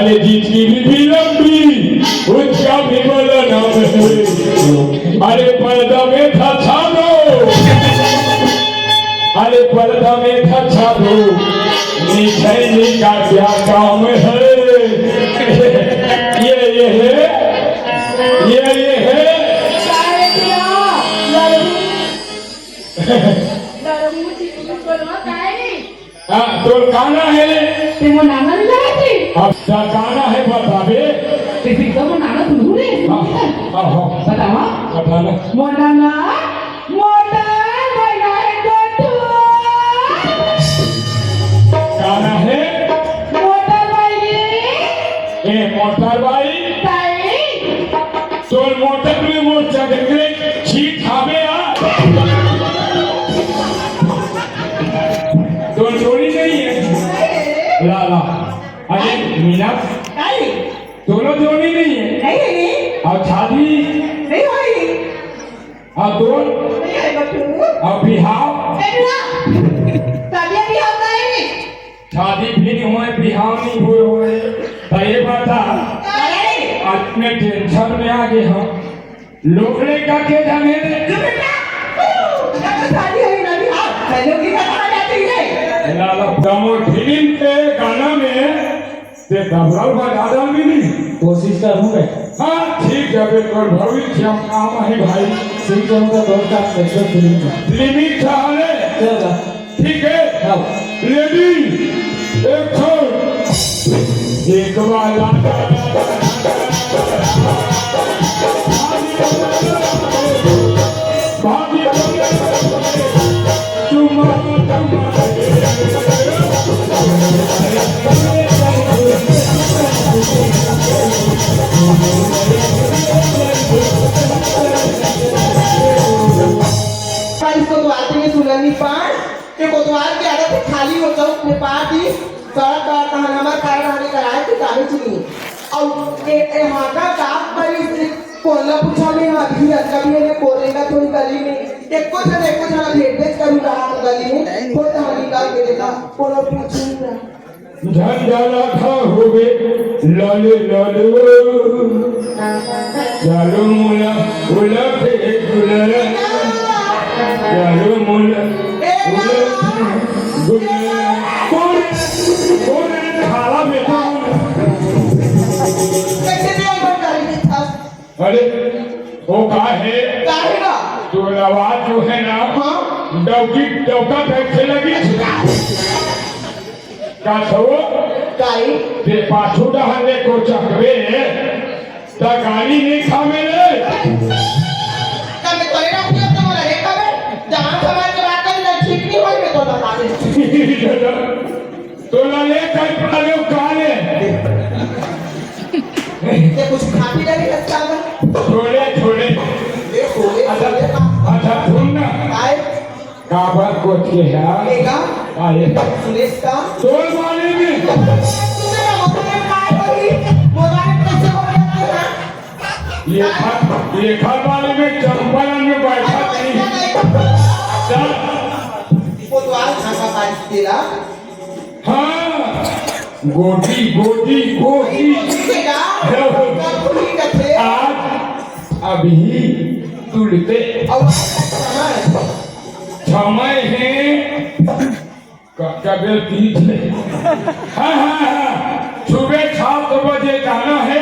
अरे जिसकी भी लंबी उसका भी बड़ा नाम है। अरे पर्दा में था छानो, अरे पर्दा में था छानो, निछैनी का क्या काम है। ये है तो गाना है वो नाना नहीं लगा थी अब गाना है बतावे किसी को वो नाना सुनू रे बतावा बताना मोटाना मोटा बना है गोटू गाना है मोटा भाई ए मोटर भाई ताई तो मोटर में वो जगह छीट खावे आ तो चोरी नहीं है ला अरे मीना दोनों जोड़ी नहीं है नहीं और शादी नहीं हुई और दोन नहीं है गोटू और बिहाव शादी भी नहीं हुए बिहाव नहीं हुए तो ये बता अपने टेंशन में आ गए हम लोकड़े का के जाने फिल्म के गाना में ते दबराव बजा मिली कोशिश करूंगा। हाँ ठीक है बिल्कुल भविष्य हम काम है भाई ठीक है उनका दौर का एक्शन फिल्म में लिमिट चाहे चलेगा। ठीक है हाँ लेडी एक वाला कोतवाल की आदत है खाली हो जाओ अपने पास ही सड़क का हमारा कारखाने कराए तो कागज चुनी और हाथा काप पर कोला पूछा में अभी कभी ने कोरेगा थोड़ी गली में एक को जना भेट भेज करूँ रहा तो गली में थोड़ा सा निकाल के देखा कोला पूछूंगा झंझला खा होवे लाले लाले चालू मुला उला पे गुला चालू मुला कौन खाला बेटा अरे वो का है तो आवाज जो है ना डौका कैसे लगी का छो ते पाछू डहने को चकवे त गाली नहीं खावे रे तो ले कई पाले काले कुछ खाती नहीं लगता है छोड़े अच्छा सुन ना काबर को के है आए सुरेश का तोल वाले में ये घर वाले में चंपल में बैठा नहीं चल कोतवाल खाना पानी देला हाँ गोटी आज अभी तुलते समय है कभी तीज है हाँ सुबह 7 बजे जाना है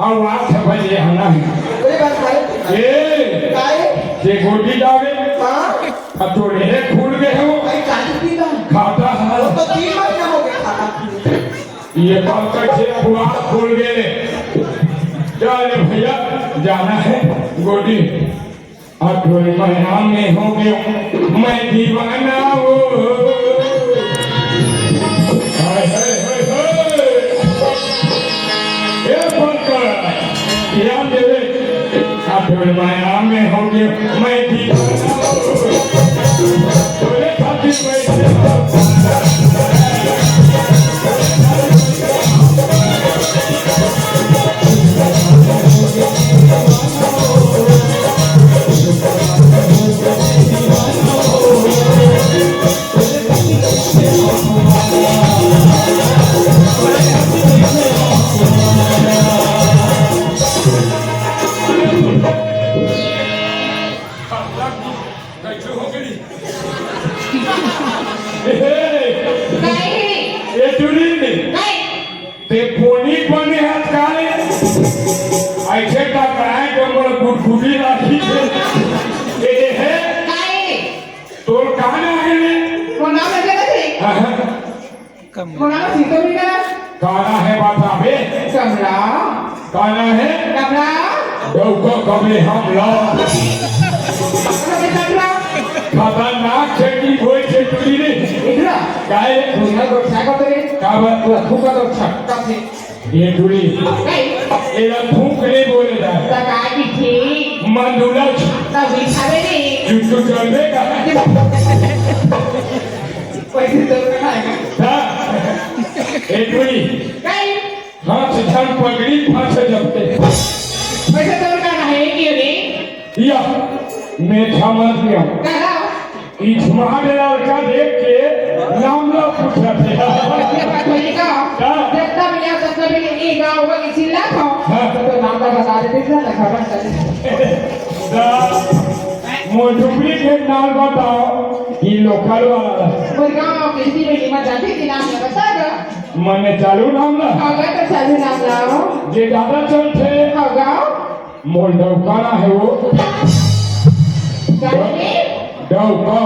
और 8 बजे आना है ये गोटी जावे अब तो ढेरे फूल गए हो खाता है ये बात कैसे पुआर खोल गए चल भैया जाना है गोटी और थोड़े महीना में हो गए मैं दीवाना हो ध्यान देवे थोड़े महीना में हो गए मैं दीवाना हो थोड़े खातिर Thank you. खुदी राखी छे ए है काय तोर काना है कोणा म्हणजे कसे कोणाला सीतो मी करा काना है बाता बे कमला काना है कमला डौको कबे हम ला कमला कमला खतरनाक छे की होय छे तुरी रे इकडा काय दुनिया गोष्ट करतो रे का बात तुला खूप गोष्ट कसे ये तुरी काय एला थूक रे बोले जाए तर काय किती मंदुला तर विचारे रे युट्यूब चलबे का पैसे तर काय हा ए तुरी काय हाथ छन पगड़ी फांस जपते पैसे तर काय आहे की रे या मैं समझ गया काय राव इस महादेव का देख के नाम लो पूछा थे देखता भी यहाँ तक भी नहीं गाँव में किसी लाख हो तो नाम का बता देते हैं ना खबर चले मोटुपड़ी के नाम बताओ ये लोकल वाला कोई गाँव किसी में कीमत जाती थी नाम ये बता दो मैंने चालू नाम ला अगर तो चालू नाम लाओ जे ज्यादा चलते गाँव मोल्डव काना है वो जाने डौको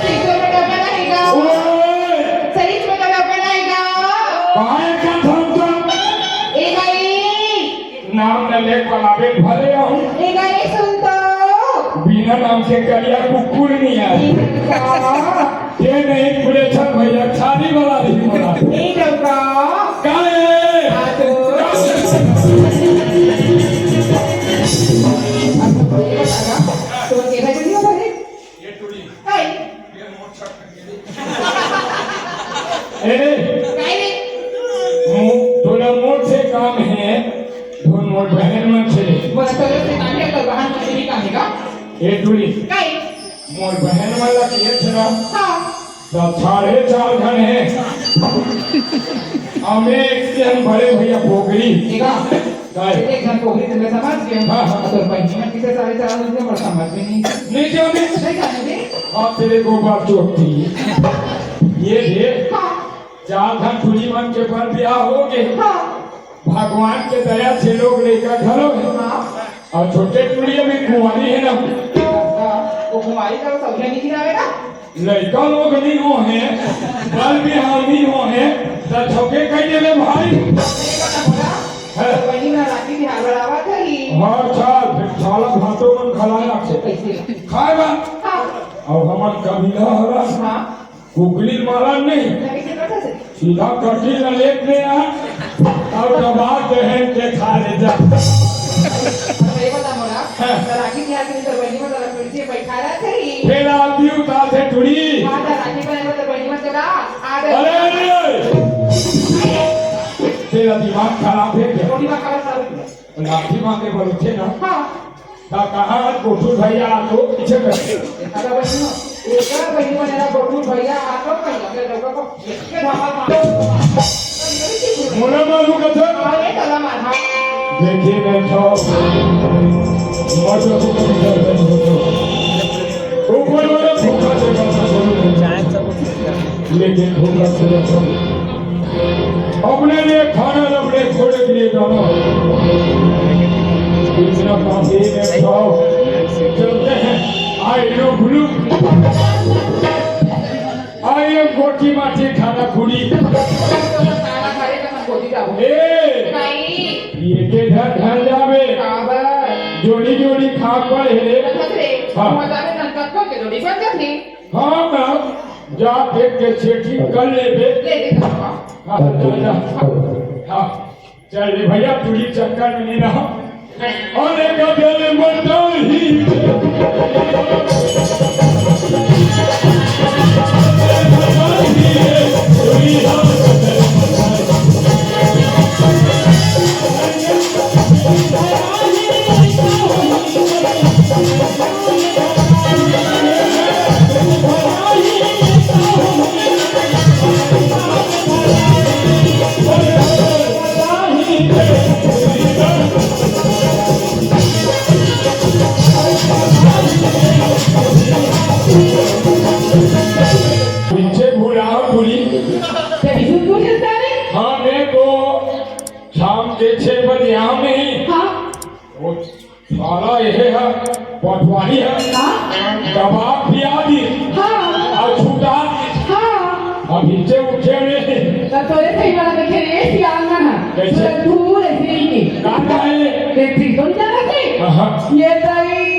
सीटों में डबल नहीं गाँव सही में डबल नहीं गाँव बाहर का थमता ए भाई नाम न ले वाला बेट भले हूँ ए भाई सुन तो बिना नाम के करिया कुकुर नहीं है ये नहीं पूरे छल भैया शादी वाला नहीं बोला ए डबा काहे तो के भाई नहीं हो ये टुड़ी काय ये मोट ए काय रे थोड़ा मोट से काम है धुन मोट बहन मन से मला तर ते नाट्य कर वाहन मध्ये काम आहे का ए टुड़ी काय मोट बहन वाला किए छना हां तो 4.5 घन है हमें एक हम बड़े भैया पोगरी एका काय एक जण पोगरी तुला समाज घे हाँ, हाँ. तो पहिली मग तिथे 4.5 म्हणजे मला समाज में नहीं नहीं जाने काय जाने दे आप तेरे को बात चोटती ये देख हां 4 घन टुड़ी मन के पर ब्याह हो गए हां भगवान के दया से लोग लेकर घरों है हां और छोटे टुड़िया में कुंवारी है ना वो कुमारी का सौख्या नहीं गिरावे ना लड़का लोग नहीं हो हैं बल भी हामी हो हैं तो छोके कह देवे भाई है पहिली ना राखी की हालवावा थई हर साल फिर साला भातों मन खलाया से पैसे खाए बा हां और हमार कबीला हरा हां कुकली मारा नहीं पैसे कटा से सीधा कटी न लेके आ और दबाव बहन के खा ले जा ये बता मोला राखी की हालत में तो पहिली में तो फिर से बैठा रहा थई फिर आदमी उतार से टुड़ी हां राखी पर तो पहिली में चला अरे तेरा दिमाग खराब है क्या थोड़ी बात कर सारू लाठी मांगे बोलो थे ना हां का कहा गोठू भैया तो पीछे कर आता बहिनो एका पहिली में मेरा गोटू भैया आतो पहिला के लोगों को के धामा मार मोना मालू का था अरे तला मार देखिए मैं तो मौजूद ऊपर वाला भूखा जगह लेकिन भूखा से अपने लिए खाना अपने खोने के लिए जाना इतना काफी में खाओ चलते हैं I know blue I am गोटी माटी खाना खुड़ी खाना खारे का गोदी का ए नहीं ये के घर जावे काबर जोड़ी जोड़ी खा पर है खतरे हाँ. मजा में नंका को के जोड़ी बन जाती हाँ मैम जा देख के सेठी कर ले बे ले दे का हाँ जा हाँ चल रे भैया तुड़ी चक्कर में नहीं रहा और एक अकेले मरता ही पीछे भूलाओ पूरी तेरी सुन चलता है हाँ मैं तो शाम के 6 बजे यहाँ में ही हां वो साला ये है पटवारी है कबाब पिया दी और छुटा दी अब हिचे उठे में तोरे सही वाला देखे रे सियाल ना कैसे? धूल ऐसे ही कहाँ है के ठीक तो नहीं जाना हाँ ये तई